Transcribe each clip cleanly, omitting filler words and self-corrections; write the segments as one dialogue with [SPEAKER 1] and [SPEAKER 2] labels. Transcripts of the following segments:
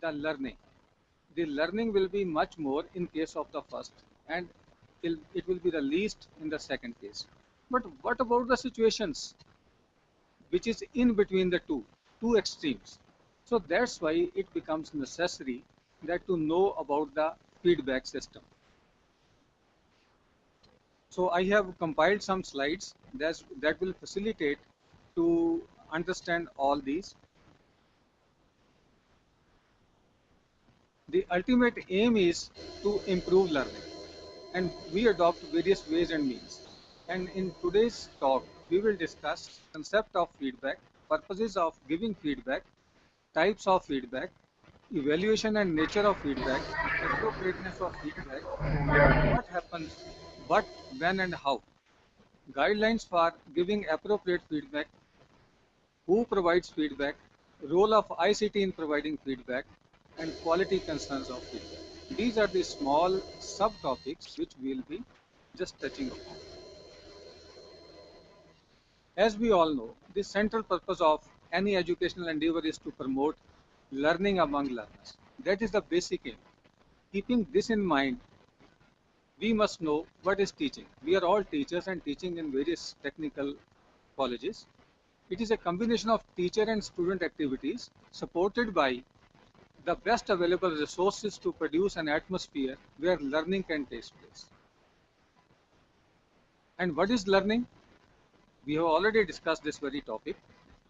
[SPEAKER 1] the learning. The learning will be much more in case of the first, and it will be the least in the second case. But what about the situations which is in between the two extremes? So that's why it becomes necessary that to know about the feedback system. So I have compiled some slides that will facilitate to understand all these. The ultimate aim is to improve learning, and we adopt various ways and means. And in today's talk, we will discuss concept of feedback, purposes of giving feedback, types of feedback, evaluation and nature of feedback, appropriateness of feedback, what happens, what, when and how, guidelines for giving appropriate feedback, who provides feedback, role of ICT in providing feedback, and quality concerns of feedback. These are the small subtopics which we will be just touching upon. As we all know, the central purpose of any educational endeavor is to promote learning among learners. That is the basic aim. Keeping this in mind, we must know what is teaching. We are all teachers and teaching in various technical colleges. It is a combination of teacher and student activities supported by the best available resources to produce an atmosphere where learning can take place. And what is learning? We have already discussed this very topic.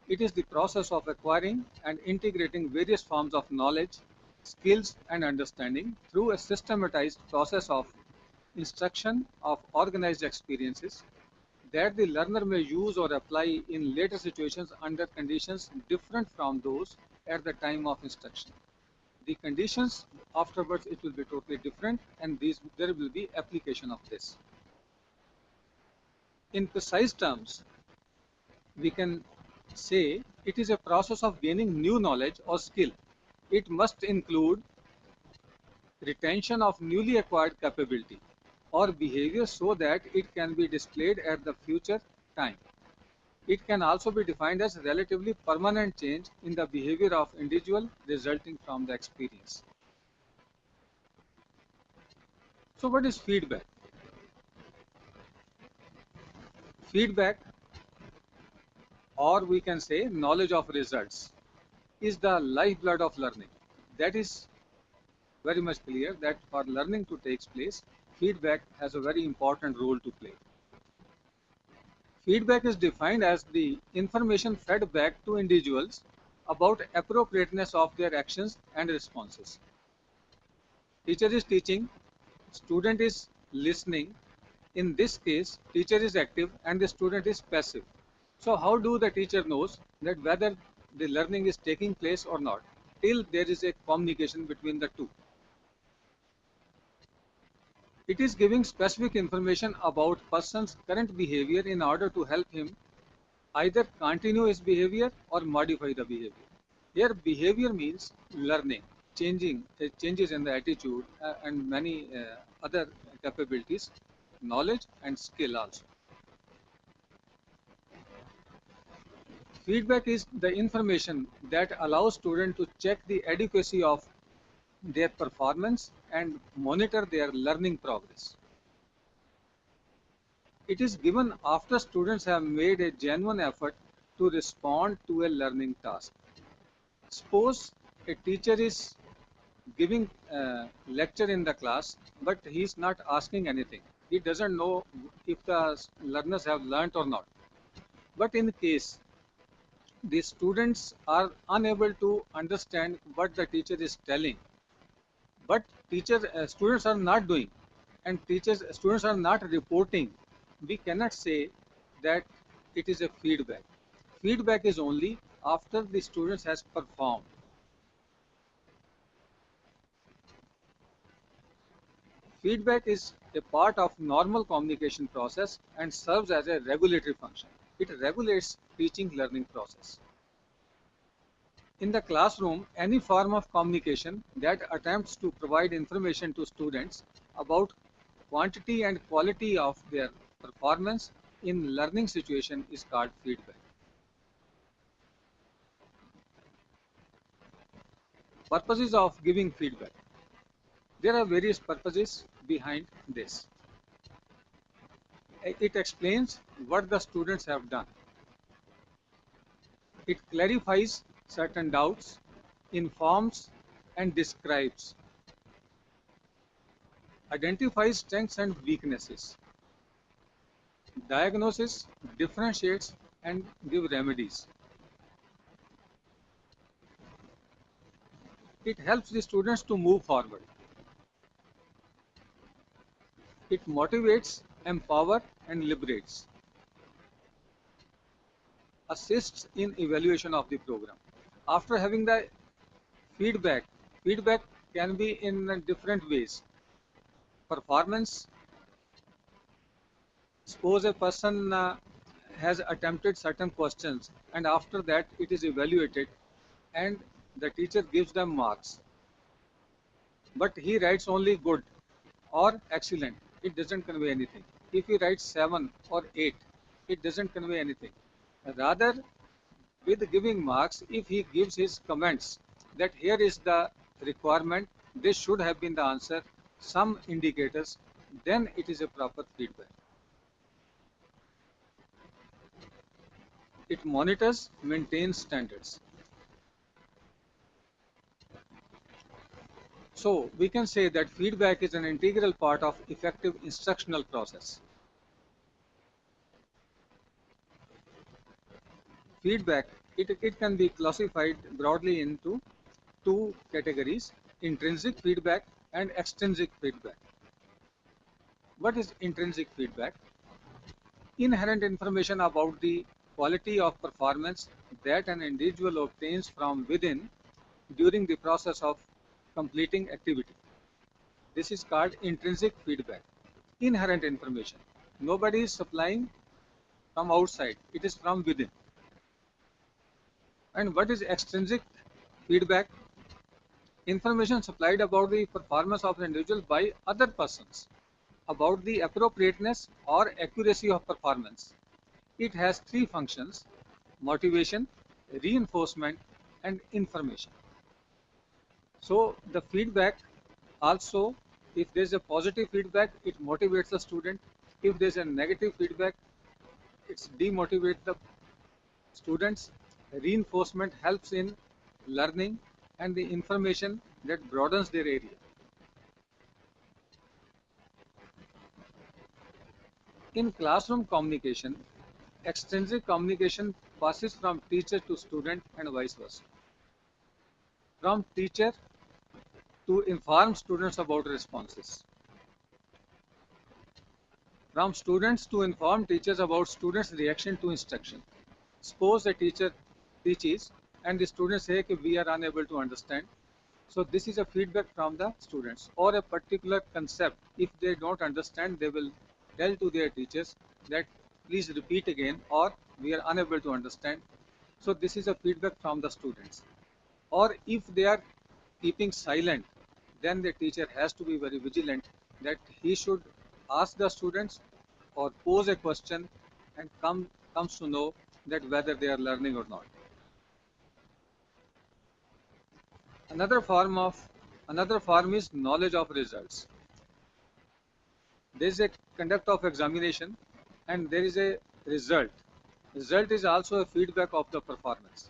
[SPEAKER 1] It is the process of acquiring and integrating various forms of knowledge, skills, and understanding through a systematized process of instruction of organized experiences that the learner may use or apply in later situations under conditions different from those at the time of instruction. The conditions afterwards, it will be totally different, and there will be application of this. In precise terms, we can say it is a process of gaining new knowledge or skill. It must include retention of newly acquired capability or behavior so that it can be displayed at the future time. It can also be defined as relatively permanent change in the behavior of individual resulting from the experience. So what is feedback? Feedback, or we can say knowledge of results, is the lifeblood of learning. That is very much clear that for learning to take place, feedback has a very important role to play. Feedback is defined as the information fed back to individuals about appropriateness of their actions and responses. Teacher is teaching, student is listening. In this case, teacher is active and the student is passive. So how do the teacher knows that whether the learning is taking place or not? Till there is a communication between the two. It is giving specific information about person's current behavior in order to help him either continue his behavior or modify the behavior. Here behavior means learning, changes in the attitude and many other capabilities, knowledge and skill also. Feedback is the information that allows students to check the adequacy of their performance and monitor their learning progress. It is given after students have made a genuine effort to respond to a learning task. Suppose a teacher is giving a lecture in the class, but he is not asking anything. He doesn't know if the learners have learnt or not. But in case the students are unable to understand what the teacher is telling, but students are not doing, and students are not reporting, we cannot say that it is a feedback. Feedback is only after the students has performed. Feedback is a part of normal communication process and serves as a regulatory function. It regulates teaching learning process. In the classroom, any form of communication that attempts to provide information to students about quantity and quality of their performance in learning situation is called feedback. Purposes of giving feedback. There are various purposes behind this. It explains what the students have done. It clarifies certain doubts, informs and describes, identifies strengths and weaknesses, diagnoses, differentiates and give remedies. It helps the students to move forward. It motivates, empowers and liberates. Assists in evaluation of the program. After having the feedback, feedback can be in different ways. Performance, suppose a person has attempted certain questions and after that it is evaluated and the teacher gives them marks, but he writes only good or excellent, it doesn't convey anything. If he writes 7 or 8, it doesn't convey anything. Rather, with giving marks, if he gives his comments that here is the requirement, this should have been the answer, some indicators, then it is a proper feedback. It monitors, maintains standards. So we can say that feedback is an integral part of effective instructional process. Feedback, it can be classified broadly into two categories, intrinsic feedback and extrinsic feedback. What is intrinsic feedback? Inherent information about the quality of performance that an individual obtains from within during the process of completing activity. This is called intrinsic feedback. Inherent information. Nobody is supplying from outside, it is from within. And what is extrinsic feedback? Information supplied about the performance of an individual by other persons, about the appropriateness or accuracy of performance. It has three functions: motivation, reinforcement, and information. So the feedback also, if there is a positive feedback, it motivates the student. If there is a negative feedback, it demotivates the students. Reinforcement helps in learning and the information that broadens their area. In classroom communication, extrinsic communication passes from teacher to student and vice versa. From teacher to inform students about responses. From students to inform teachers about students' reaction to instruction. Suppose a teacher teaches and the students say that we are unable to understand. So this is a feedback from the students, or a particular concept. If they don't understand, they will tell to their teachers that please repeat again, or we are unable to understand. So this is a feedback from the students. Or if they are keeping silent, then the teacher has to be very vigilant that he should ask the students or pose a question and comes to know that whether they are learning or not. Another form is knowledge of results. There is a conduct of examination and there is a result. Result is also a feedback of the performance.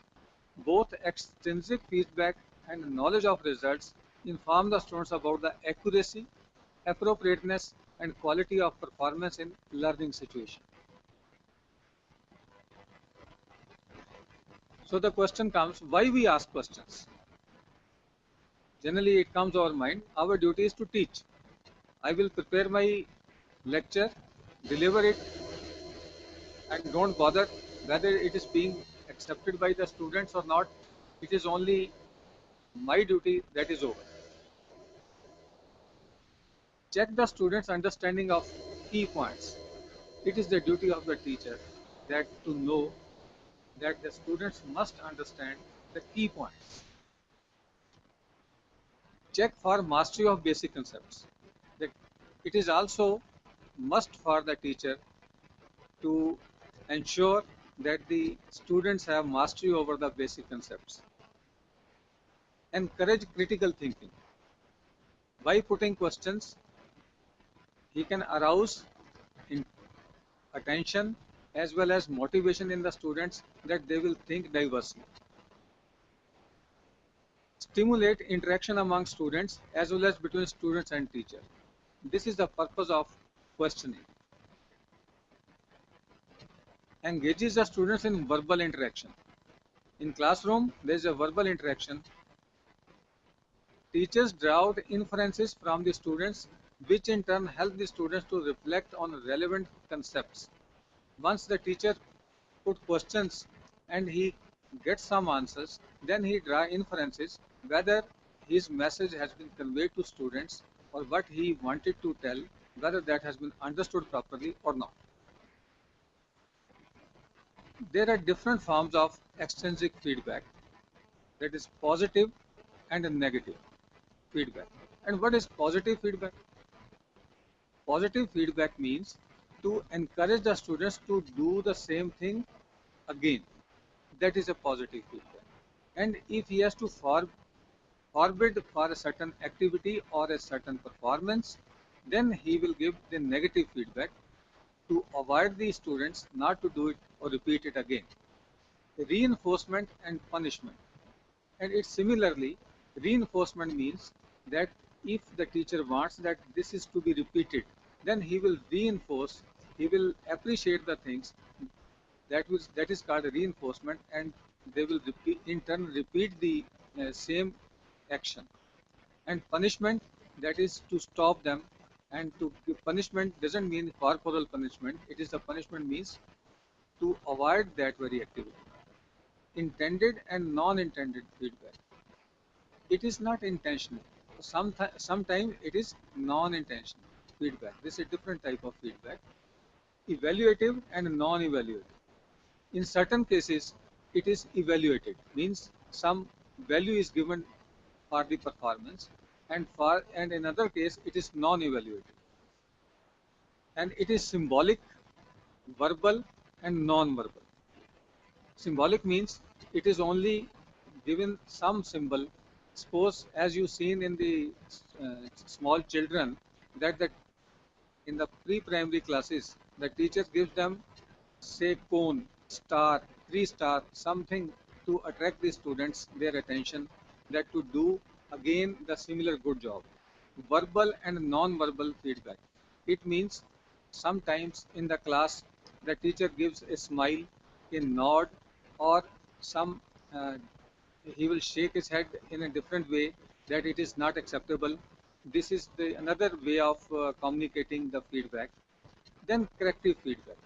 [SPEAKER 1] Both extrinsic feedback and knowledge of results inform the students about the accuracy, appropriateness, and quality of performance in learning situation. So the question comes, why we ask questions? Generally it comes to our mind, our duty is to teach. I will prepare my lecture, deliver it, and don't bother whether it is being accepted by the students or not. It is only my duty that is over. Check the students' understanding of key points. It is the duty of the teacher that to know that the students must understand the key points. Check for mastery of basic concepts. That it is also must for the teacher to ensure that the students have mastery over the basic concepts. Encourage critical thinking. By putting questions, he can arouse in attention as well as motivation in the students that they will think diversely. Stimulate interaction among students as well as between students and teachers. This is the purpose of questioning. Engages the students in verbal interaction. In classroom, there is a verbal interaction. Teachers draw out inferences from the students, which in turn help the students to reflect on relevant concepts. Once the teacher put questions and he gets some answers, then he draw inferences whether his message has been conveyed to students or what he wanted to tell, whether that has been understood properly or not. There are different forms of extrinsic feedback, that is positive and negative feedback. And what is positive feedback? Positive feedback means to encourage the students to do the same thing again. That is a positive feedback. And if he has to forbid for a certain activity or a certain performance, then he will give the negative feedback to avoid the students not to do it or repeat it again. Reinforcement and punishment. And it similarly, reinforcement means that if the teacher wants that this is to be repeated, then he will reinforce, he will appreciate the things that is called reinforcement, and they will repeat, in turn repeat the same action. And punishment, that is to stop them, and to give punishment doesn't mean corporal punishment, it is the punishment means to avoid that very activity. Intended and non-intended feedback. It is not intentional. Sometimes it is non-intentional feedback. This is a different type of feedback. Evaluative and non-evaluative. In certain cases, it is evaluated, means some value is given for the performance, and in other case it is non-evaluative. And it is symbolic, verbal, and non-verbal. Symbolic means it is only given some symbol. Suppose, as you seen in the small children, that in the pre-primary classes, the teacher gives them, say, cone, star, 3 star, something to attract the students, their attention, that to do again the similar good job. Verbal and non-verbal feedback. It means sometimes in the class, the teacher gives a smile, a nod, or some he will shake his head in a different way that it is not acceptable. This is the another way of communicating the feedback. Then corrective feedback.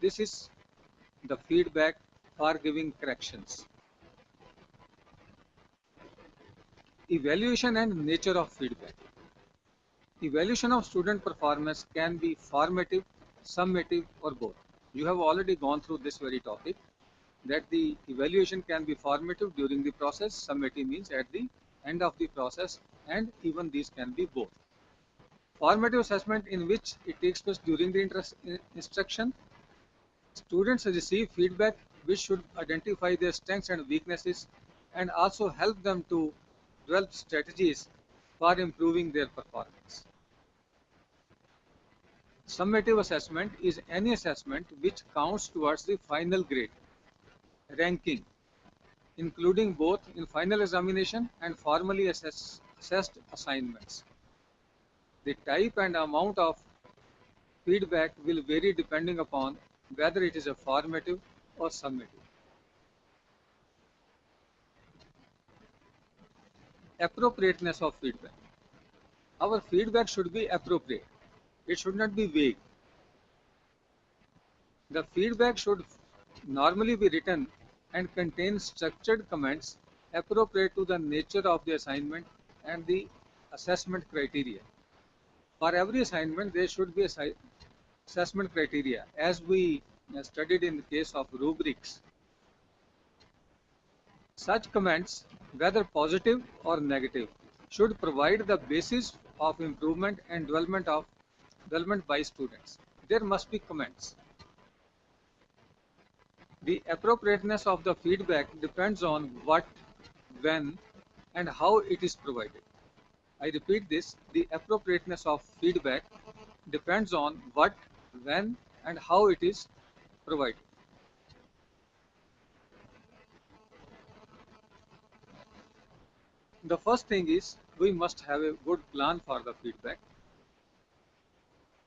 [SPEAKER 1] This is the feedback for giving corrections. Evaluation and nature of feedback. Evaluation of student performance can be formative, summative, or both. You have already gone through this very topic, that the evaluation can be formative during the process, summative means at the end of the process, and even these can be both. Formative assessment, in which it takes place during the instruction. Students receive feedback which should identify their strengths and weaknesses and also help them to develop strategies for improving their performance. Summative assessment is any assessment which counts towards the final grade, ranking, including both in final examination and formally assessed assignments. The type and amount of feedback will vary depending upon whether it is a formative or summative. Appropriateness of feedback. Our feedback should be appropriate. It should not be vague. The feedback should normally be written and contain structured comments appropriate to the nature of the assignment and the assessment criteria. For every assignment, there should be assessment criteria, as we studied in the case of rubrics. Such comments, whether positive or negative, should provide the basis of improvement and development by students. There must be comments. The appropriateness of the feedback depends on what, when, and how it is provided. I repeat this, the appropriateness of feedback depends on what, when, and how it is provided. The first thing is we must have a good plan for the feedback.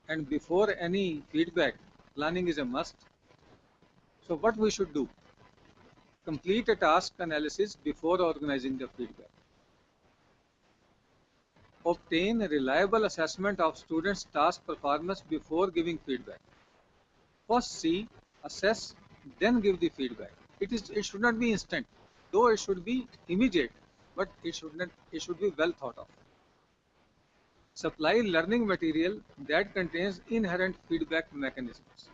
[SPEAKER 1] And before any feedback, planning is a must. So what we should do? Complete a task analysis before organizing the feedback. Obtain a reliable assessment of students' task performance before giving feedback. First see, assess, then give the feedback. It should not be instant, though it should be immediate, but it should be well thought of. Supply learning material that contains inherent feedback mechanisms.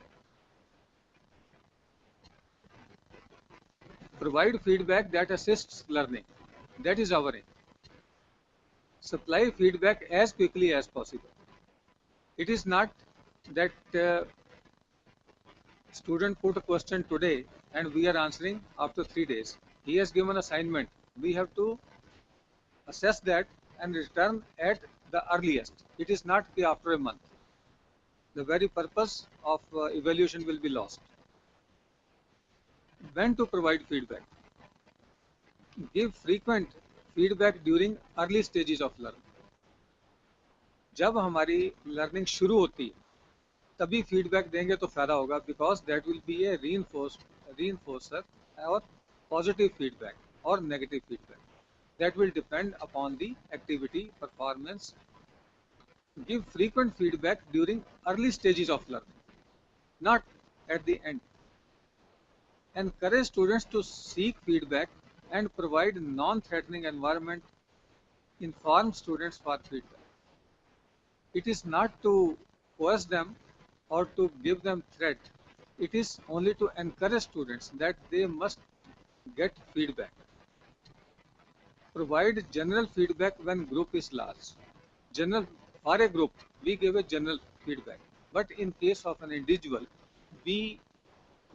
[SPEAKER 1] Provide feedback that assists learning. That is our aim. Supply feedback as quickly as possible. It is not that student put a question today and we are answering after 3 days. He has given assignment. We have to assess that and return at the earliest. It is not after a month. The very purpose of evaluation will be lost. When to provide feedback? Give frequent feedback during early stages of learning. जब हमारी learning शुरू होती है तभी feedback देंगे तो फायदा होगा, बिकॉज दैट विल बी ए रीइंफोर्सर और पॉजिटिव फीडबैक और negative feedback. That will depend upon the activity performance. Give frequent feedback during early stages of learning, not at the end. Encourage students to seek feedback and provide non-threatening environment. Inform students for feedback. It is not to coerce them or to give them threat. It is only to encourage students that they must get feedback. Provide general feedback when group is large. For a group, we give a general feedback. But in case of an individual, we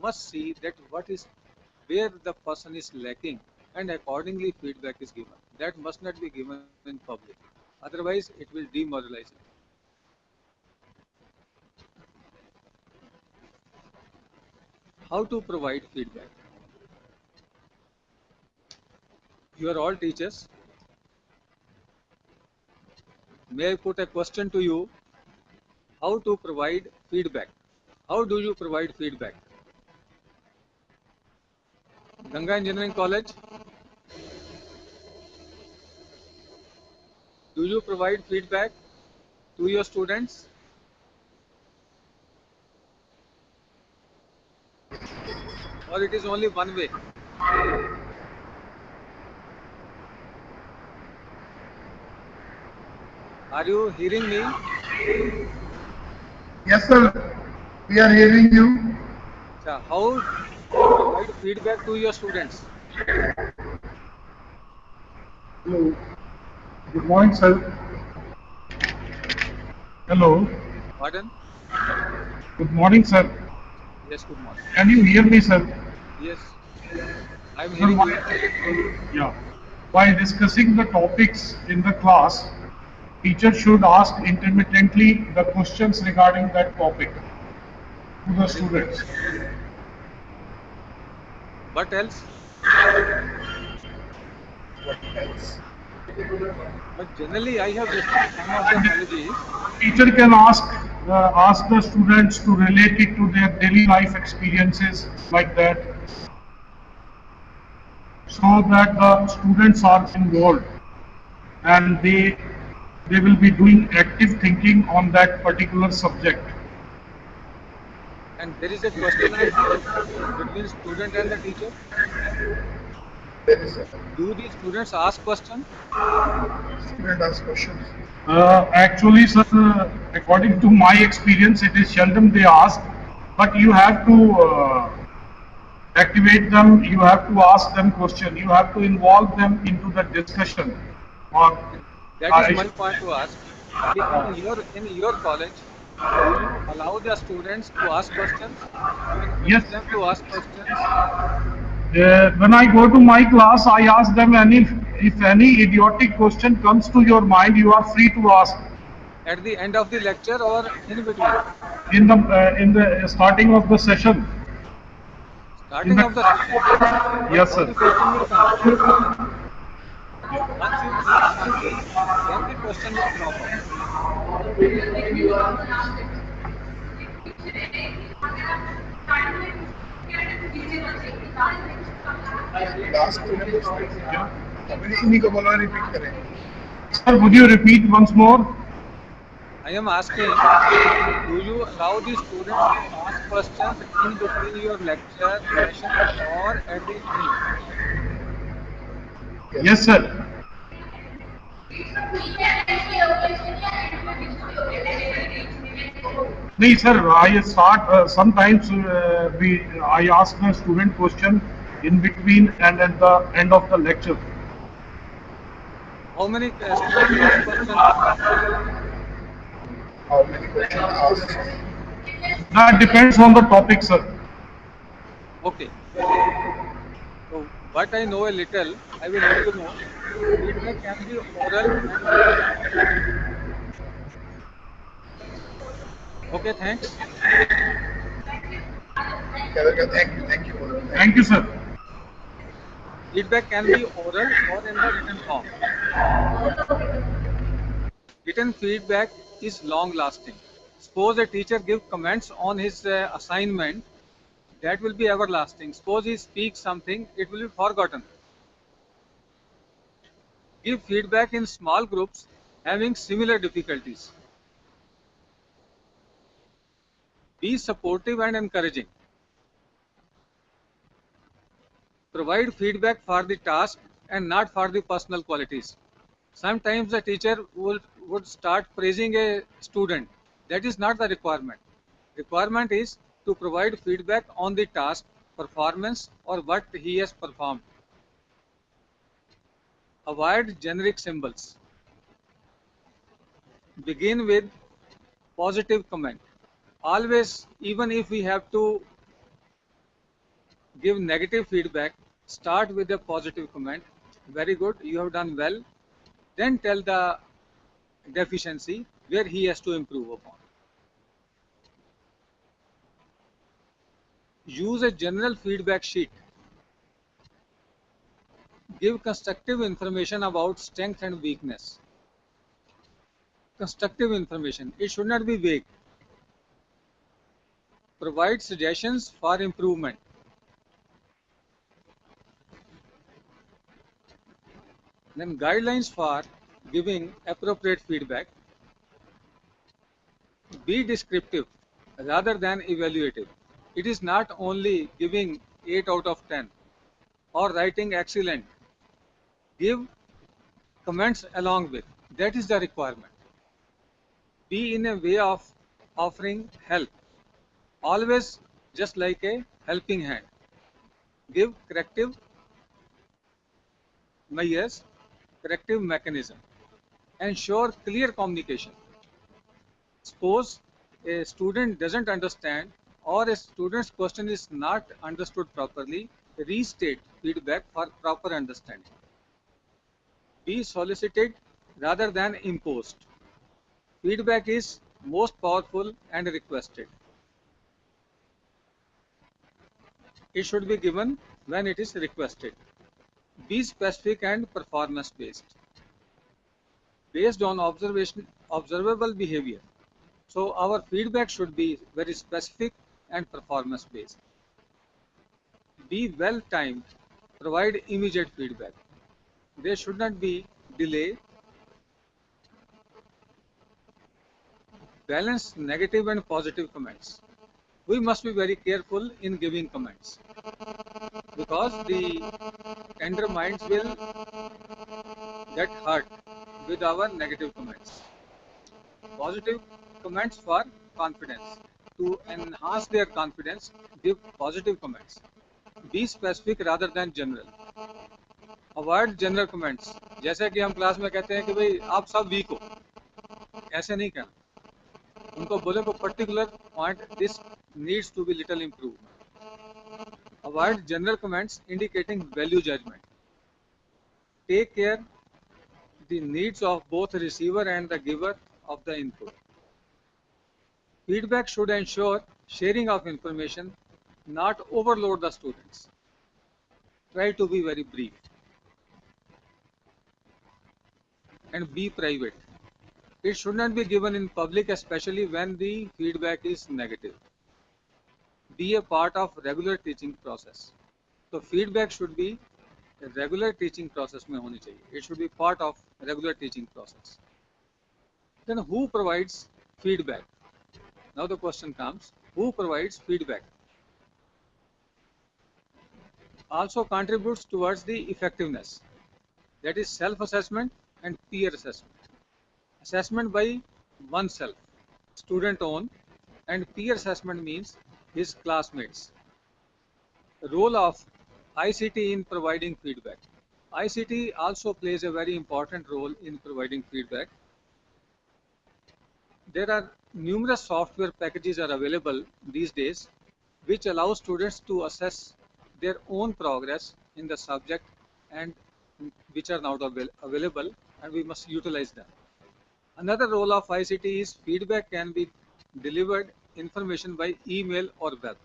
[SPEAKER 1] must see that where the person is lacking, and accordingly feedback is given. That must not be given in public. Otherwise, it will demoralize it. How to provide feedback? You are all teachers. May I put a question to you? How to provide feedback? How do you provide feedback? Ganga Engineering College, do you provide feedback to your students? Or it is only one way? Are you hearing me?
[SPEAKER 2] Yes, sir. We are hearing you.
[SPEAKER 1] So how do you provide feedback to your students?
[SPEAKER 2] Hello. Good morning, sir. Hello.
[SPEAKER 1] Pardon?
[SPEAKER 2] Good morning, sir.
[SPEAKER 1] Yes, good morning.
[SPEAKER 2] Can you hear me, sir?
[SPEAKER 1] Yes, I am hearing you.
[SPEAKER 2] Yeah. By discussing the topics in the class, teacher should ask intermittently the questions regarding that topic to the students.
[SPEAKER 1] What else?
[SPEAKER 2] What else?
[SPEAKER 1] But generally, I have visited some of the colleges.
[SPEAKER 2] Teacher can ask the students to relate it to their daily life experiences, like that, so that the students are involved and they will be doing active thinking on that particular subject.
[SPEAKER 1] And there is a question between student and the teacher. Do the students ask questions?
[SPEAKER 2] Student ask questions. Actually, sir, according to my experience, it is seldom they ask, but you have to activate them. You have to ask them questions. You have to involve them into the discussion. Or
[SPEAKER 1] that is my point to ask. In your college, do you allow the students to ask questions?
[SPEAKER 2] Yes.
[SPEAKER 1] Them to ask questions?
[SPEAKER 2] When I go to my class, I ask them if any idiotic question comes to your mind, you are free to ask
[SPEAKER 1] At the end of the lecture or in between?
[SPEAKER 2] in the starting of the session.
[SPEAKER 1] Starting of the session.
[SPEAKER 2] Yes,
[SPEAKER 1] How
[SPEAKER 2] sir.
[SPEAKER 1] the question will come? Once you teach something, then the question will crop up.
[SPEAKER 3] Last ने पूछना है अपने इन्हीं को बोला repeat करें.
[SPEAKER 2] Sir, would you repeat once more?
[SPEAKER 1] I am asking, do you allow the students to ask questions in between your lecture session or at the end?
[SPEAKER 2] Yes, sir. No, sir. I start sometimes I ask the student question in between and at the end of the lecture.
[SPEAKER 1] How many students ask questions?
[SPEAKER 3] How many questions asked?
[SPEAKER 2] That depends on the topic, sir.
[SPEAKER 1] Okay. So, what I know a little, I will let you know. Feedback can be oral and written. Okay, thanks.
[SPEAKER 3] Thank you.
[SPEAKER 2] Thank you, sir.
[SPEAKER 1] Feedback can be oral or in the written form. Written feedback is long lasting. Suppose a teacher gives comments on his assignment, that will be everlasting. Suppose he speaks something, it will be forgotten. Give feedback in small groups having similar difficulties. Be supportive and encouraging. Provide feedback for the task and not for the personal qualities. Sometimes the teacher would start praising a student. That is not the requirement. Requirement is to provide feedback on the task, performance, or what he has performed. Avoid generic symbols. Begin with positive comment. Always, even if we have to give negative feedback, start with a positive comment. Very good, you have done well. Then tell the deficiency where he has to improve upon. Use a general feedback sheet. Give constructive information about strength and weakness. Constructive information, it should not be vague. Provide suggestions for improvement. Then guidelines for giving appropriate feedback. Be descriptive rather than evaluative. It is not only giving 8 out of 10 or writing excellent. Give comments along with. That is the requirement. Be in a way of offering help. Always just like a helping hand. Give corrective measures, corrective mechanism. Ensure clear communication. Suppose a student doesn't understand or a student's question is not understood properly, restate feedback for proper understanding. Be solicited rather than imposed. Feedback is most powerful and requested. It should be given when it is requested. Be specific and performance based. Based on observable behavior. So our feedback should be very specific and performance based. Be well timed. Provide immediate feedback. There should not be delay. Balance negative and positive comments. We must be very careful in giving comments because the tender minds will get hurt with our negative comments. Positive comments for confidence. To enhance their confidence, give positive comments. Be specific rather than general. Avoid general comments. जैसे कि हम class में कहते हैं कि भाई आप सब वीक हो, ऐसे नहीं कहना. उनको बोले को particular point, this needs to be little improved. Avoid general comments indicating value judgment. take care the needs of both the receiver and the giver of the input. Feedback should ensure sharing of information, not overload the students. Try to be very brief and be private. It should not be given in public, especially when the feedback is negative. Be a part of regular teaching process. So feedback should be a regular teaching process में होनी चाहिए. It should be part of regular teaching process. Then who provides feedback? Now the question comes, who provides feedback? Also contributes towards the effectiveness. That is self-assessment and peer assessment. Assessment by oneself, student own, and peer assessment means his classmates. Role of ICT in providing feedback. ICT also plays a very important role in providing feedback. There are numerous software packages are available these days which allow students to assess their own progress in the subject and which are now available, and we must utilize them. Another role of ICT is feedback can be delivered information by email or web,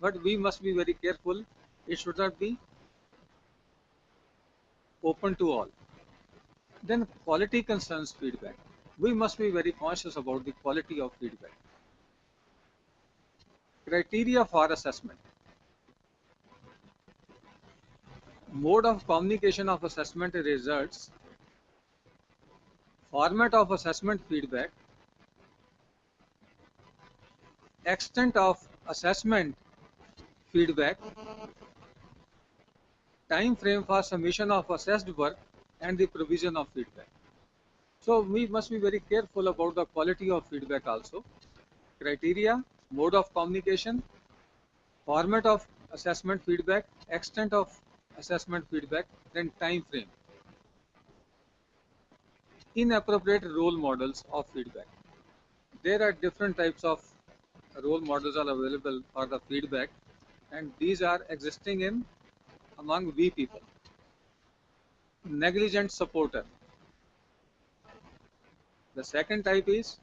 [SPEAKER 1] but we must be very careful. It should not be open to all. Then quality concerns feedback. We must be very conscious about the quality of feedback. Criteria for assessment. Mode of communication of assessment results. Format of assessment feedback. Extent of assessment feedback. Time frame for submission of assessed work and the provision of feedback. So we must be very careful about the quality of feedback also. Criteria, mode of communication, format of assessment feedback, extent of assessment feedback, then time frame. Inappropriate role models of feedback. There are different types of role models are available for the feedback, and these are existing in among we people. Negligent supporter. The second type is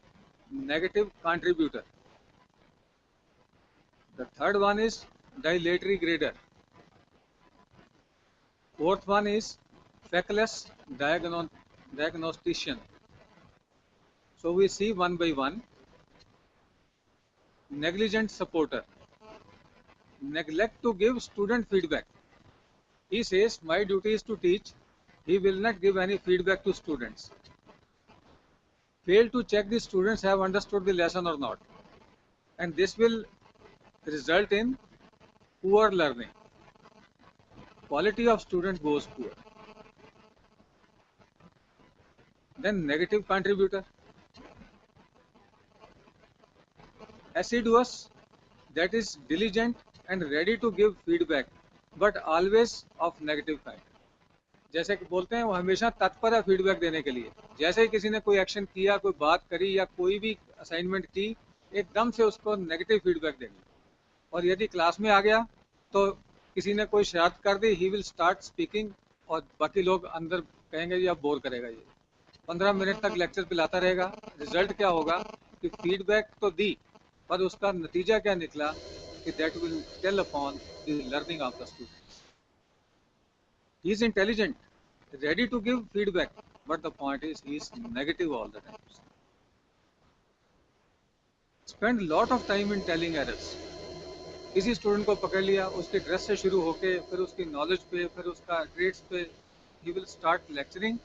[SPEAKER 1] negative contributor. The third one is dilatory grader. Fourth one is feckless diagnostician. So we see one by one. Negligent supporter. Neglect to give student feedback. He says, my duty is to teach. He will not give any feedback to students. Fail to check the students have understood the lesson or not. And this will result in poor learning. Quality of student goes poor. Then negative contributor. Assiduous, that is diligent and ready to give feedback, but always of negative kind. जैसे कि बोलते हैं वो हमेशा तत्पर है feedback देने के लिए. जैसे ही किसी ने कोई एक्शन किया, कोई बात करी या कोई भी असाइनमेंट की, एकदम से उसको नेगेटिव फीडबैक देंगे. और यदि क्लास में आ गया तो किसी ने कोई शरारत कर दी, ही विल स्टार्ट स्पीकिंग और बाकी लोग अंदर कहेंगे ये अब बोर करेगा, ये 15 मिनट तक लेक्चर पिलाता रहेगा. रिजल्ट क्या होगा कि फीडबैक तो दी पर उसका नतीजा क्या निकला कि that will tell upon the learning of the students. He is intelligent, ready to give feedback, but the point is he is negative all the time. Spend lot of time in telling errors. किसी student को पकड़ लिया, उसके dress से शुरू होके फिर उसकी नॉलेज पे, फिर उसका ट्रेड्स पे, he will start lecturing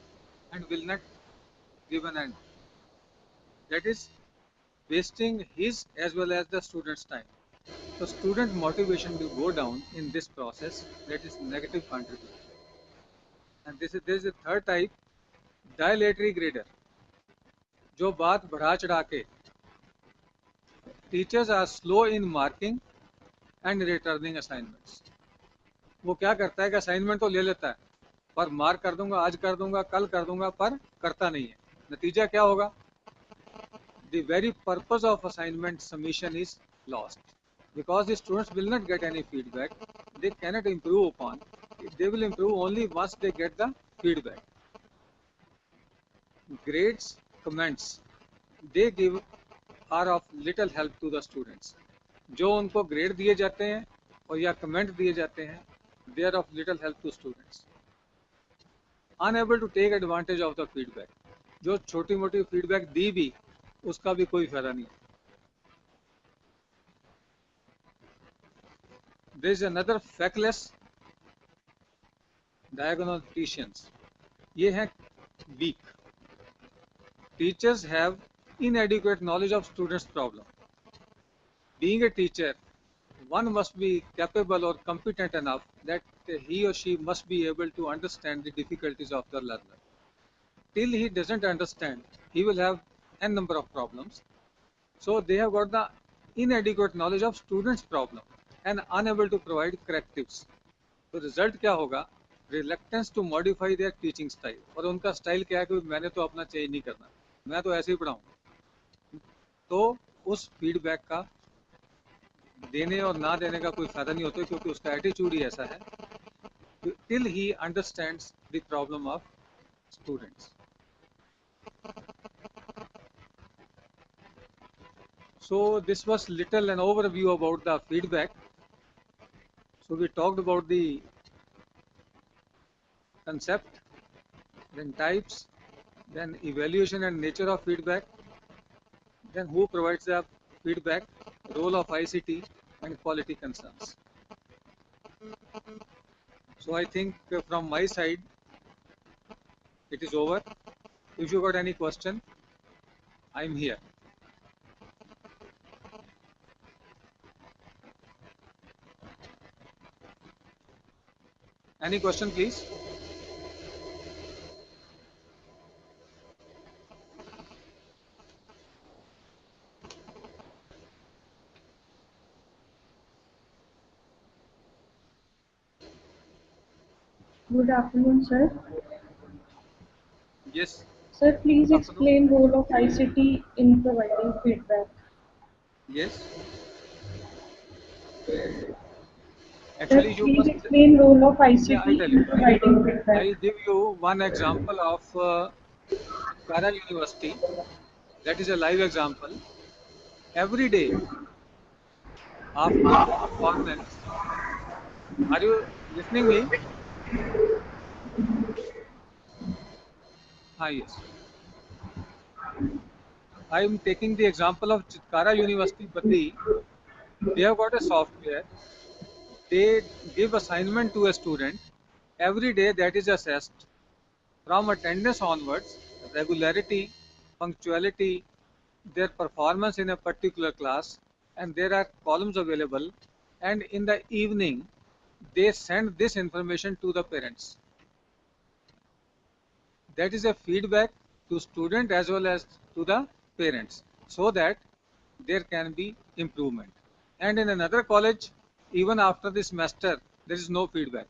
[SPEAKER 1] and will not give an end. That is wasting his as well as the student's time. So student motivation will go down in this process. That is negative contribution. And there is a third type, dilatory grader. जो बात बढ़ा चढ़ा के, teachers are slow in marking and returning assignments. वो क्या करता है कि असाइनमेंट तो ले लेता है, पर मार्क कर दूंगा, आज कर दूंगा, कल कर दूंगा, पर करता नहीं है. नतीजा क्या होगा? The very purpose of assignment submission is lost because the students will not get any feedback. They cannot improve upon. They will improve only once they get the feedback. Grades, comments, they give are of little help to the students. जो उनको grade दिए जाते हैं और या comment दिए जाते हैं, they are of little help to students. Unable to take advantage of the feedback. जो छोटी मोटी फीडबैक दी भी, उसका भी कोई फायदा नहीं. There is another feckless diagnosticians. ये हैं weak. Teachers have inadequate knowledge of students' problem. Being a teacher, one must be capable or competent enough that he or she must be able to understand the difficulties of the learner. Till he doesn't understand, he will have n number of problems. So they have got the inadequate knowledge of students' problem and unable to provide correctives. तो result क्या होगा? Reluctance to modify their teaching style. और उनका style क्या है कि मैंने तो अपना चेंज नहीं करना, मैं तो ऐसे ही पढ़ाऊंगा. तो उस फीडबैक का देने और ना देने का कोई फायदा नहीं होता, क्योंकि उसका एटीट्यूड ही ऐसा है. Till he understands the problem of students. So this was little an overview about the feedback. So we talked about the concept, then types, then evaluation and nature of feedback, then who provides the feedback, role of ICT, and quality concerns. So I think from my side it is over. If you got any question, I am here. Any question, please?
[SPEAKER 4] Good afternoon, sir.
[SPEAKER 1] Yes.
[SPEAKER 4] Sir, please
[SPEAKER 1] Good
[SPEAKER 4] explain role of ICT in providing feedback.
[SPEAKER 1] Yes.
[SPEAKER 4] Sir,
[SPEAKER 1] Actually, you
[SPEAKER 4] please
[SPEAKER 1] must.
[SPEAKER 4] explain role of
[SPEAKER 1] Yeah,
[SPEAKER 4] ICT
[SPEAKER 1] I'll tell
[SPEAKER 4] in
[SPEAKER 1] you.
[SPEAKER 4] providing
[SPEAKER 1] I'll
[SPEAKER 4] feedback.
[SPEAKER 1] give you one example of Para University. That is a live example. Every day after performance, are you listening me? Ah, yes. I am taking the example of Chitkara University, Baddi. They have got a software. They give assignment to a student every day that is assessed from attendance onwards, regularity, punctuality, their performance in a particular class, and there are columns available. And in the evening, they send this information to the parents. That is a feedback to student as well as to the parents, so that there can be improvement. And in another college, even after the semester, there is no feedback.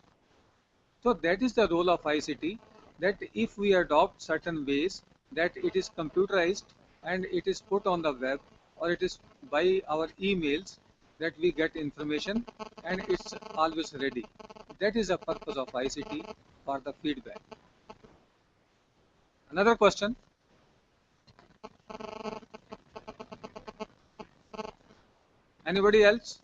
[SPEAKER 1] So that is the role of ICT, that if we adopt certain ways, that it is computerized and it is put on the web, or it is by our emails, that we get information and it's always ready. That is the purpose of ICT, for the feedback. Another question? Anybody else?